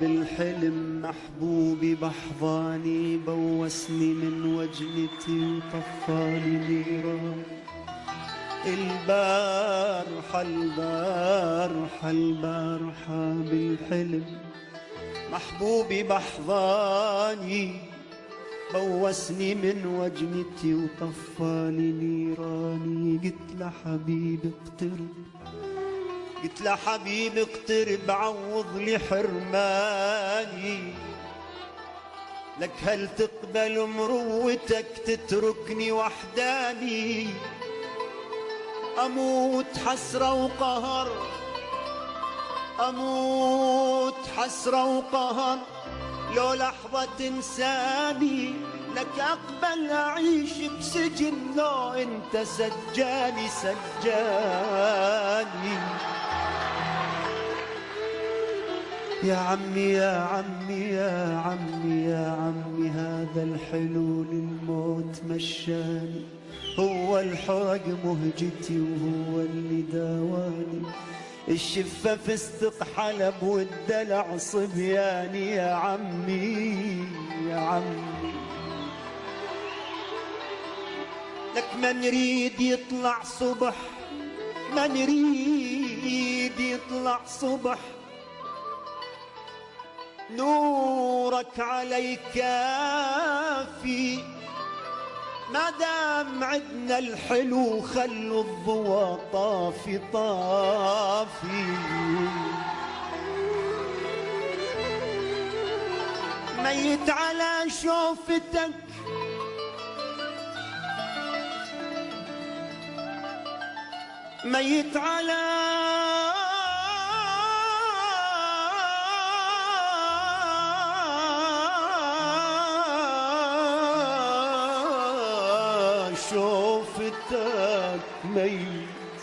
بالحلم محبوبي بحضاني، بوسني من وجنتي وطفاني نيران. البارحة البارحة البارحة بالحلم محبوبي بحضاني، بوسني من وجنتي وطفاني نيراني. قلت لحبيبي اقترب، قلت لحبيبي اقترب عوض لي حرماني. لك هل تقبل مروتك تتركني وحداني؟ أموت حسرة وقهر، أموت حسرة وقهر لو لحظة تنساني. لك أقبل أعيش بسجن لو أنت سجاني سجاني. يا عمي يا عمي يا عمي يا عمي، هذا الحلو للموت مشاني. هو الحرق مهجتي وهو اللي داواني. الشفة فستق حلب والدلع صبياني. يا عمي يا عمي، لك ما نريد يطلع صبح، ما نريد يطلع صبح، نورك علي كافي. ما دام عدنا الحلو خلوا الضوى طافي طافي. ميت على شوفتك، ميت على شوفتك، ميت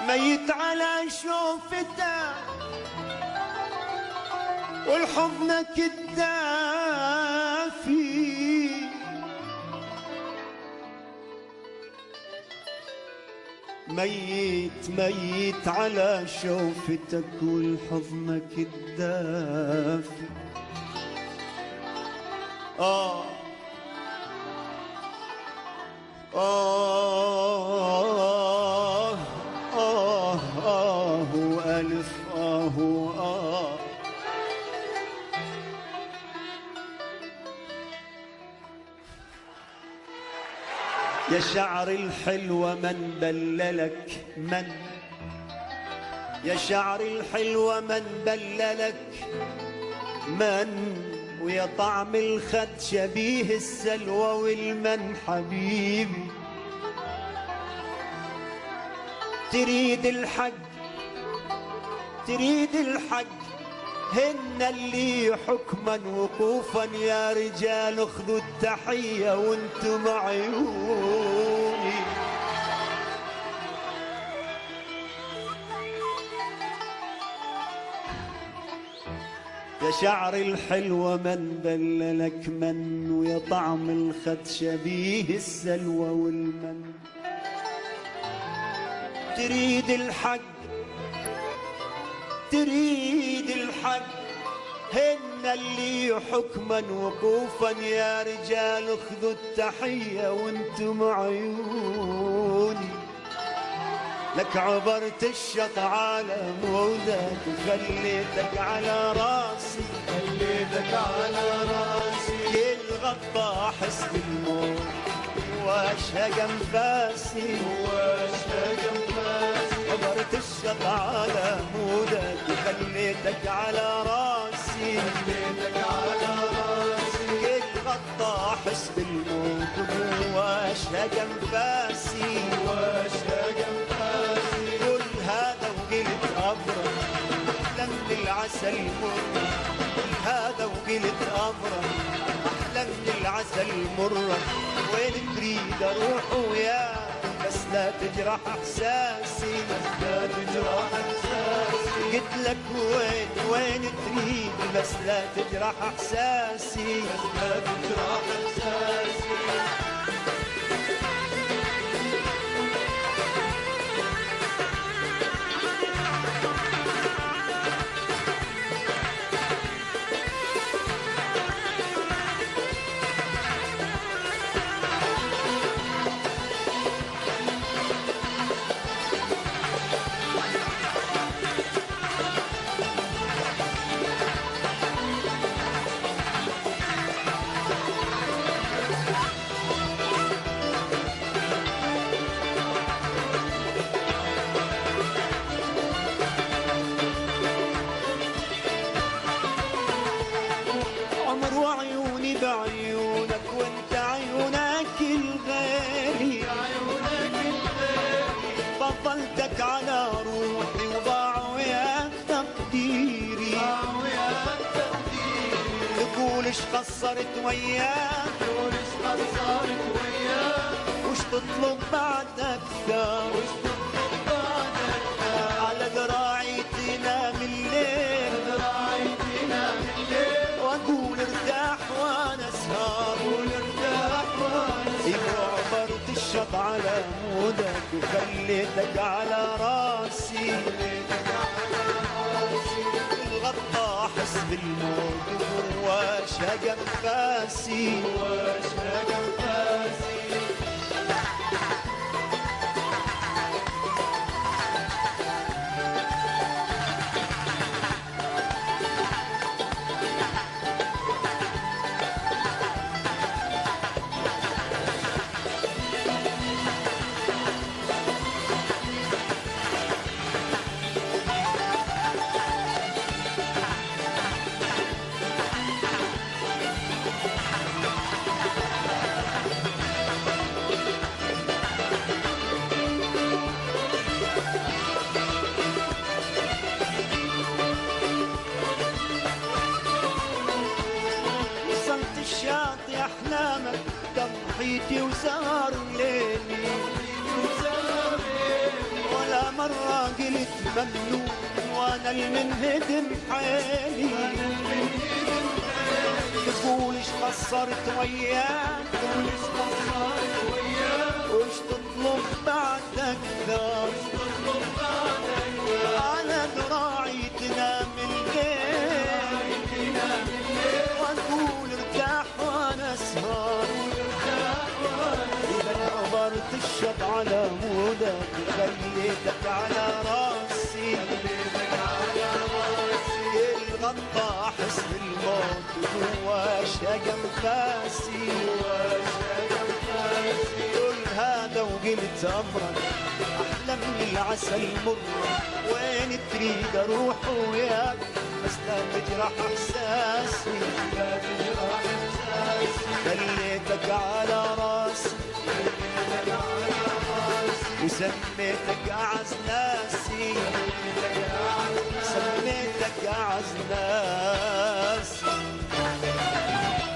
ميت على شوفتك والحضنك الدافي. ميت ميت على شوفتك والحضنك الدافي. آه آه آه آه ألف آه آه. يا شعر الحلوة من بللك من، يا شعر الحلوة من بللك من، ويا طعم الخد شبيه السلوى والمن حبيبي. تريد الحق تريد الحق هن اللي حكما وقوفا. يا رجال اخذوا التحية وانتم عيوني. يا شعر الحلوة من بللك من، ويا طعم الخد شبيه السلوى والمن. تريد الحق تريد الحق هن اللي حكما وقوفا. يا رجال اخذوا التحية وانتم عيوني. لك عبرت الشط على مودك وخليتك على راسي، خليتك على راسي. كل غطى حس بالموت واشهق انفاسي، واشهق انفاسي. عبرت الشط على مودك وخليتك على راسي، خليتك على راسي. كل غطى حس بالموت واشهق انفاسي، واشهق انفاسي. كل هذا وقلت ابرد احلى من العسل مرة. كل هذا وقلت ابرد احلى من العسل مرة. وين تريد اروح وياك بس لا تجرح احساسي، بس لا تجرح احساسي. قلت لك وين تريد بس لا تجرح احساسي، بس لا تجرح احساسي. بعيونك وانت عيونك الغالي، فضلتك على روحي وضاع وياك تقديري، تقول ايش قصرت وياك وش تطلب بعد اكثر، على ذراعي تنام الليل واقول ارتاح وانا اسهر، عبرت الشط على مودك وخليتك على راسي، الغطا احس بالموت واشهق انفاسي، الشاطئ احلامك تضحيتي وسهر ليلي، ولا مرة قلت ممنون وانا المنهدم حيلي، تقول ايش قصرت وياك وش تطلب بعد اكثر، على ذراعي تنام الليل واقول ارتاح وانا اسهر، اذا عبرت الشط على مودك وخليتك على راسي، الغطا احس بالموت وهو اشهق انفاسي، كل هذا وقلت امرك احلى من العسل مر، وين تريد اروح وياك بس لا تجرح احساسي، خليتك على راسي وسميتك اعز ناسي، سميتك اعز ناسي.